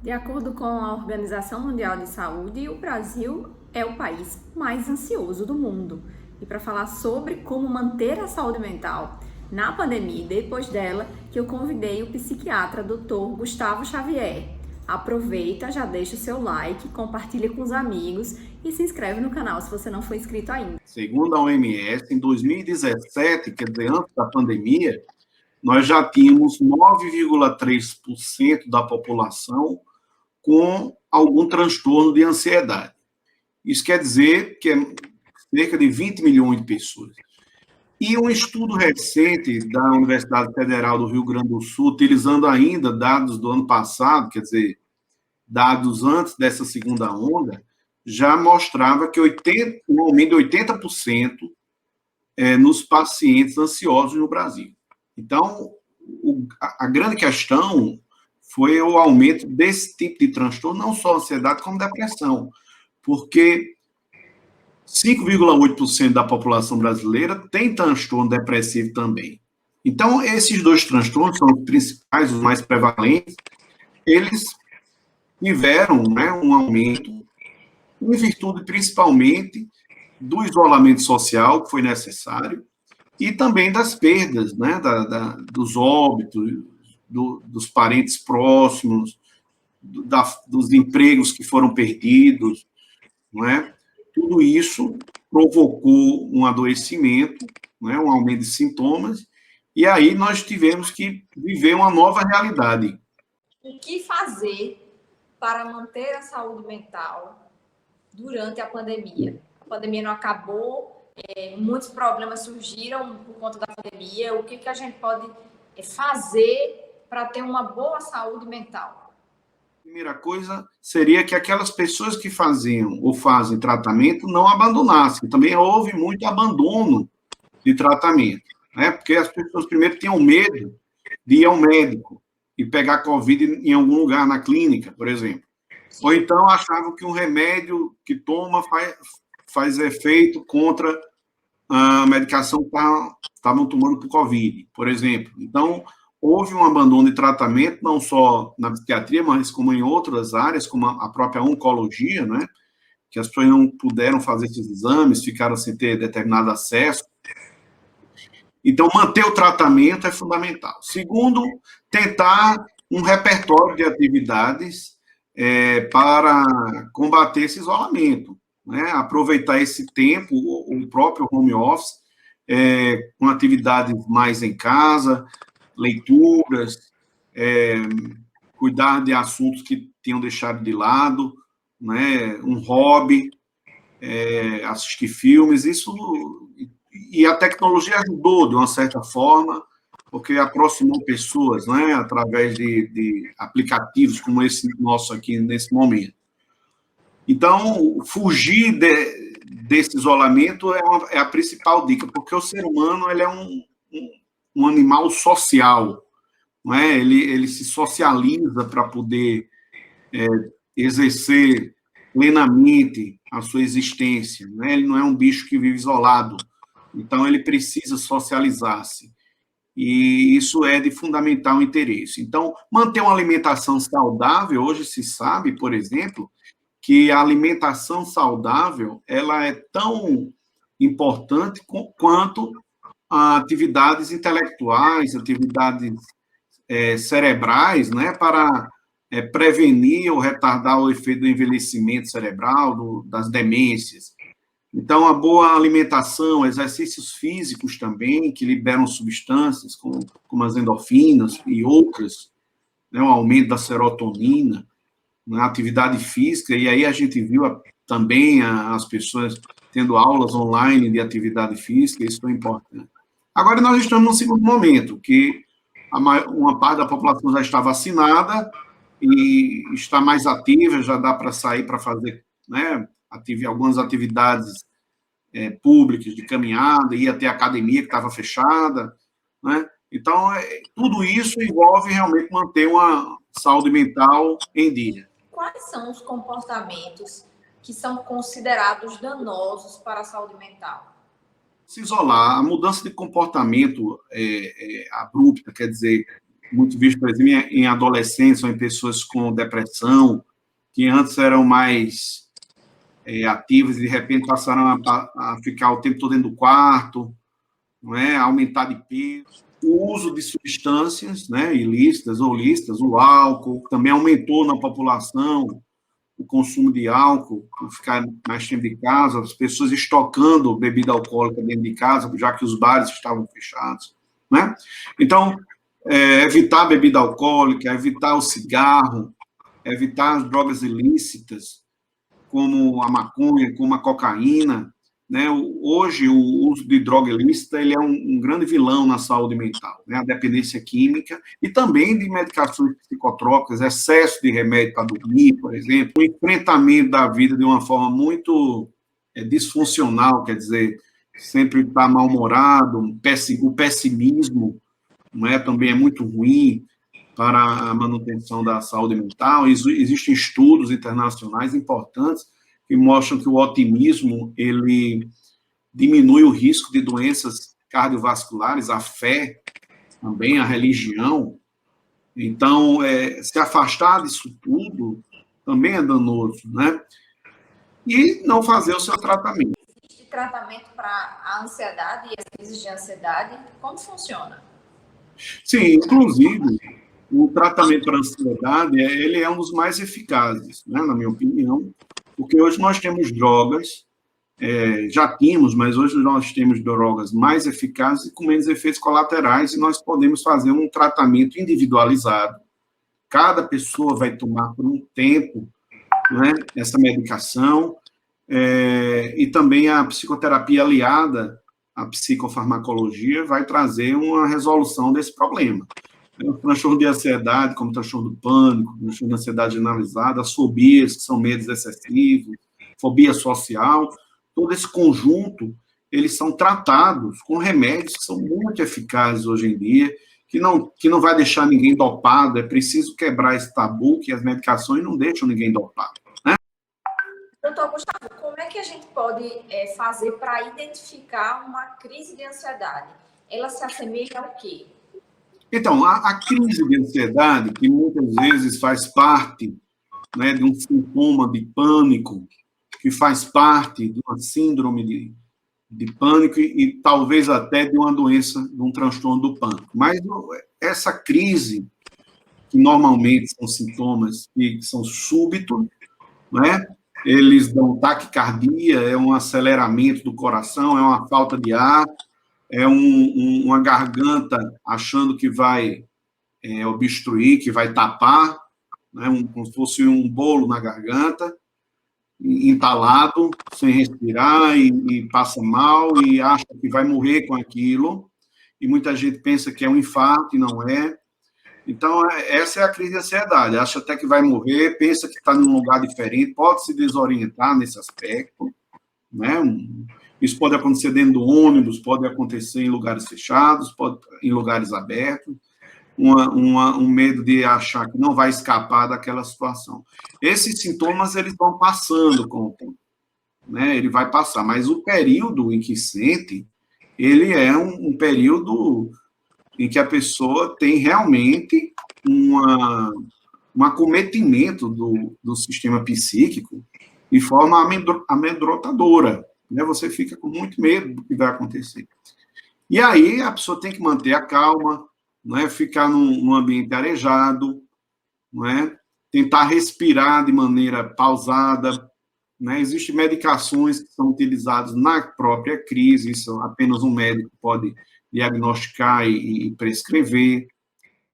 De acordo com a Organização Mundial de Saúde, o Brasil é o país mais ansioso do mundo. E para falar sobre como manter a saúde mental na pandemia e depois dela, que eu convidei o psiquiatra Dr. Gustavo Xavier. Aproveita, já deixa o seu like, compartilha com os amigos e se inscreve no canal se você não for inscrito ainda. Segundo a OMS, em 2017, quer dizer, antes da pandemia, nós já tínhamos 9,3% da população com algum transtorno de ansiedade. Isso quer dizer que é cerca de 20 milhões de pessoas. E um estudo recente da Universidade Federal do Rio Grande do Sul, utilizando ainda dados do ano passado, quer dizer, dados antes dessa segunda onda, já mostrava que um aumento de 80% nos pacientes ansiosos no Brasil. Então, a grande questão foi o aumento desse tipo de transtorno, não só ansiedade, como depressão, porque 5,8% da população brasileira tem transtorno depressivo também. Então, esses dois transtornos são os principais, os mais prevalentes, eles tiveram, né, um aumento em virtude, principalmente, do isolamento social que foi necessário e também das perdas, né, dos óbitos, dos parentes próximos, dos empregos que foram perdidos, não é? Tudo isso provocou um adoecimento, né, um aumento de sintomas, e aí nós tivemos que viver uma nova realidade. O que fazer para manter a saúde mental durante a pandemia? A pandemia não acabou, muitos problemas surgiram por conta da pandemia. O que a gente pode fazer para ter uma boa saúde mental? A primeira coisa seria que aquelas pessoas que faziam ou fazem tratamento não abandonassem. Também houve muito abandono de tratamento, né? Porque as pessoas primeiro tinham medo de ir ao médico e pegar Covid em algum lugar, na clínica, por exemplo. Ou então achavam que um remédio que toma faz efeito contra a medicação que estavam tomando por Covid, por exemplo. Então, houve um abandono de tratamento, não só na psiquiatria, mas como em outras áreas, como a própria oncologia, né? Que as pessoas não puderam fazer esses exames, ficaram sem ter determinado acesso. Então, manter o tratamento é fundamental. Segundo, tentar um repertório de atividades para combater esse isolamento, né? Aproveitar esse tempo, o próprio home office, com atividades mais em casa, leituras, cuidar de assuntos que tinham deixado de lado, né? Um hobby, assistir filmes, isso. E a tecnologia ajudou, de uma certa forma, porque aproximou pessoas, né, através de aplicativos como esse nosso aqui nesse momento. Então, fugir desse isolamento é a principal dica, porque o ser humano ele é um animal social, não é? Ele se socializa para poder exercer plenamente a sua existência, né? Ele não é um bicho que vive isolado, então ele precisa socializar-se. E isso é de fundamental interesse. Então, manter uma alimentação saudável, hoje se sabe, por exemplo, que a alimentação saudável ela é tão importante quanto atividades intelectuais, atividades cerebrais, né, para prevenir ou retardar o efeito do envelhecimento cerebral, das demências. Então, a boa alimentação, exercícios físicos também, que liberam substâncias, como as endorfinas e outras, né, o aumento da serotonina, na atividade física, e aí a gente viu também as pessoas tendo aulas online de atividade física, isso é importante. Agora, nós estamos num segundo momento, que uma parte da população já está vacinada e está mais ativa, já dá para sair para fazer, né, algumas atividades públicas de caminhada, ir até a academia que estava fechada, né? Então, tudo isso envolve realmente manter uma saúde mental em dia. Quais são os comportamentos que são considerados danosos para a saúde mental? Se isolar, a mudança de comportamento abrupta, quer dizer, muito visto, por exemplo, em adolescentes ou em pessoas com depressão, que antes eram mais ativas e, de repente, passaram a ficar o tempo todo dentro do quarto, não é? Aumentar de peso. O uso de substâncias, né, ilícitas ou lícitas, o álcool, também aumentou na população o consumo de álcool, por ficar mais tempo de casa, as pessoas estocando bebida alcoólica dentro de casa, já que os bares estavam fechados, né? Então, evitar a bebida alcoólica, evitar o cigarro, evitar as drogas ilícitas, como a maconha, como a cocaína, né? Hoje, o uso de droga ilícita ele é um grande vilão na saúde mental, né? A dependência química e também de medicações psicotrópicas, excesso de remédio para dormir, por exemplo, o enfrentamento da vida de uma forma muito disfuncional, quer dizer, sempre estar mal-humorado, o pessimismo, não é? Também é muito ruim para a manutenção da saúde mental. Existem estudos internacionais importantes que mostram que o otimismo ele diminui o risco de doenças cardiovasculares, a fé, também a religião. Então, se afastar disso tudo também é danoso, né? E não fazer o seu tratamento. Existe tratamento para a ansiedade e as crises de ansiedade? Como funciona? Sim, inclusive, o tratamento para a ansiedade, ele é um dos mais eficazes, né, na minha opinião, porque hoje nós temos drogas, já tínhamos, mas hoje nós temos drogas mais eficazes e com menos efeitos colaterais, e nós podemos fazer um tratamento individualizado. Cada pessoa vai tomar por um tempo, né, essa medicação, e também a psicoterapia aliada à psicofarmacologia vai trazer uma resolução desse problema. O transtorno de ansiedade, como o transtorno do pânico, o transtorno de ansiedade generalizada, as fobias, que são medos excessivos, fobia social, todo esse conjunto, eles são tratados com remédios que são muito eficazes hoje em dia, que não vai deixar ninguém dopado, é preciso quebrar esse tabu que as medicações não deixam ninguém dopado. Né? Doutor Gustavo, como é que a gente pode fazer para identificar uma crise de ansiedade? Ela se assemelha ao quê? Então, a crise de ansiedade, que muitas vezes faz parte, né, de um sintoma de pânico, que faz parte de uma síndrome de pânico e talvez até de uma doença, de um transtorno do pânico. Mas essa crise, que normalmente são sintomas que são súbitos, né, eles dão taquicardia, é um aceleramento do coração, é uma falta de ar, é uma garganta achando que vai obstruir, que vai tapar, né, como se fosse um bolo na garganta, entalado, sem respirar, e passa mal, e acha que vai morrer com aquilo, e muita gente pensa que é um infarto, e não é. Então, essa é a crise de ansiedade, acha até que vai morrer, pensa que está num lugar diferente, pode se desorientar nesse aspecto, né? Isso pode acontecer dentro do ônibus, pode acontecer em lugares fechados, pode em lugares abertos, um medo de achar que não vai escapar daquela situação. Esses sintomas, eles vão passando com o tempo, né? Ele vai passar, mas o período em que sente, ele é um período em que a pessoa tem realmente um acometimento do sistema psíquico de forma amedrontadora, né? Você fica com muito medo do que vai acontecer. E aí a pessoa tem que manter a calma, não é? Ficar num ambiente arejado, não é? Tentar respirar de maneira pausada, né? Existem medicações que são utilizadas na própria crise, isso apenas um médico pode diagnosticar e prescrever.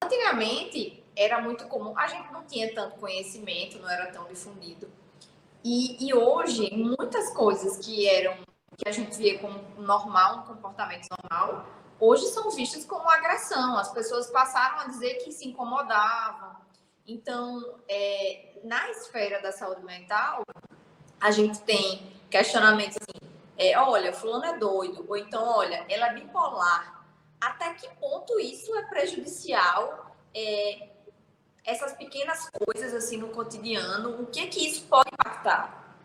Antigamente era muito comum, a gente não tinha tanto conhecimento, não era tão difundido. E hoje, muitas coisas que a gente via como normal, um comportamento normal, hoje são vistas como agressão. As pessoas passaram a dizer que se incomodavam. Então, na esfera da saúde mental, a gente tem questionamentos assim, olha, fulano é doido, ou então, olha, ela é bipolar. Até que ponto isso é prejudicial? Essas pequenas coisas assim no cotidiano, o que isso pode impactar?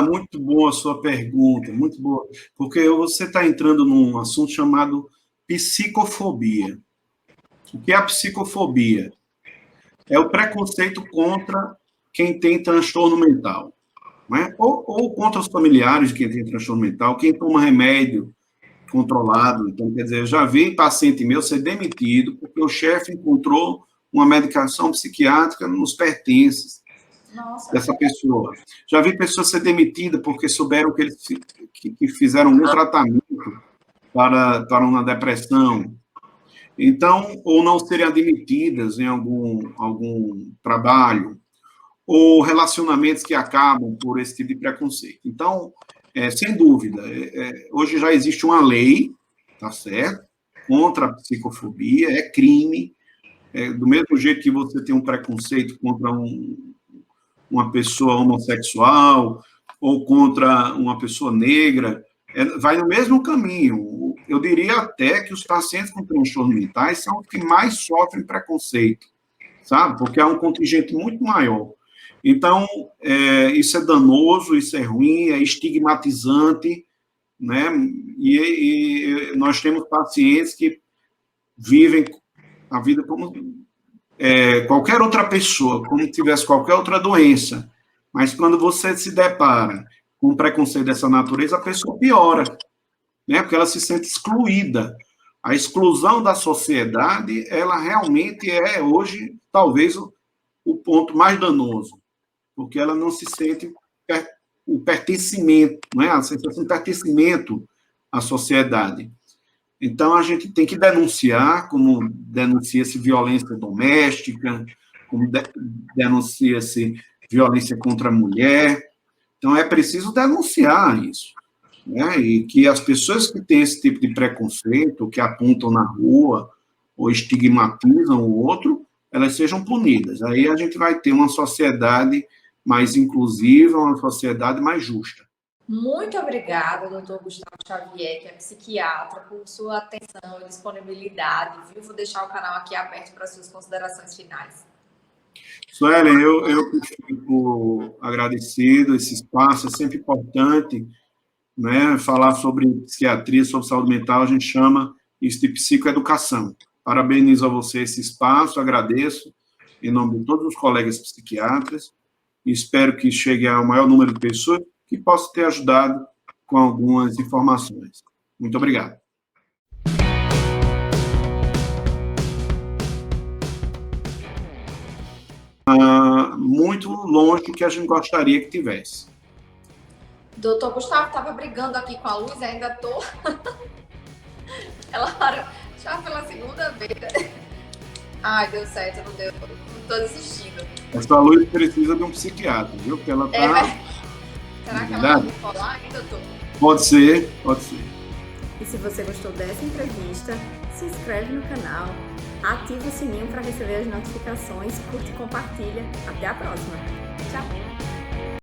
Muito boa a sua pergunta, muito boa, porque você está entrando num assunto chamado psicofobia. O que é a psicofobia? É o preconceito contra quem tem transtorno mental, né? Ou contra os familiares de quem tem transtorno mental, quem toma remédio controlado. Então, quer dizer, eu já vi paciente meu ser demitido porque o chefe encontrou uma medicação psiquiátrica nos pertences dessa pessoa. Já vi pessoas ser demitidas porque souberam que eles que fizeram um tratamento para uma depressão. Então, ou não serem admitidas em algum trabalho, ou relacionamentos que acabam por esse tipo de preconceito. Então, sem dúvida, hoje já existe uma lei, tá certo, contra a psicofobia, é crime, do mesmo jeito que você tem um preconceito contra uma pessoa homossexual, ou contra uma pessoa negra, vai no mesmo caminho. Eu diria até que os pacientes com transtornos mentais são os que mais sofrem preconceito, sabe? Porque há um contingente muito maior. Então, isso é danoso, isso é ruim, é estigmatizante, né? E nós temos pacientes que vivem a vida como qualquer outra pessoa, como se tivesse qualquer outra doença. Mas quando você se depara com um preconceito dessa natureza, a pessoa piora, né? Porque ela se sente excluída. A exclusão da sociedade, ela realmente é, hoje, talvez, o ponto mais danoso, porque ela não se sente o pertencimento, não é? A sensação de pertencimento à sociedade. Então, a gente tem que denunciar, como denuncia-se violência doméstica, como denuncia-se violência contra a mulher. Então, é preciso denunciar isso, né? E que as pessoas que têm esse tipo de preconceito, que apontam na rua, ou estigmatizam o outro, elas sejam punidas. Aí a gente vai ter uma sociedade mais inclusiva, uma sociedade mais justa. Muito obrigada, doutor Gustavo Xavier, que é psiquiatra, por sua atenção e disponibilidade, viu? Vou deixar o canal aqui aberto para suas considerações finais. Suelen, eu fico agradecido, esse espaço é sempre importante, né? Falar sobre psiquiatria, sobre saúde mental, a gente chama isso de psicoeducação. Parabenizo a você esse espaço, agradeço em nome de todos os colegas psiquiatras e espero que chegue ao maior número de pessoas que possa ter ajudado com algumas informações. Muito obrigado. Muito longe do que a gente gostaria que tivesse. Doutor Gustavo estava brigando aqui com a luz, ainda estou. Ela parou já pela segunda vez. Ai, deu certo, não deu. Estou desistindo. Essa luz precisa de um psiquiatra, viu? Porque ela está... Será que ela vai falar ainda, doutor? Pode ser, pode ser. E se você gostou dessa entrevista, se inscreve no canal, ativa o sininho para receber as notificações, curte e compartilha. Até a próxima. Tchau!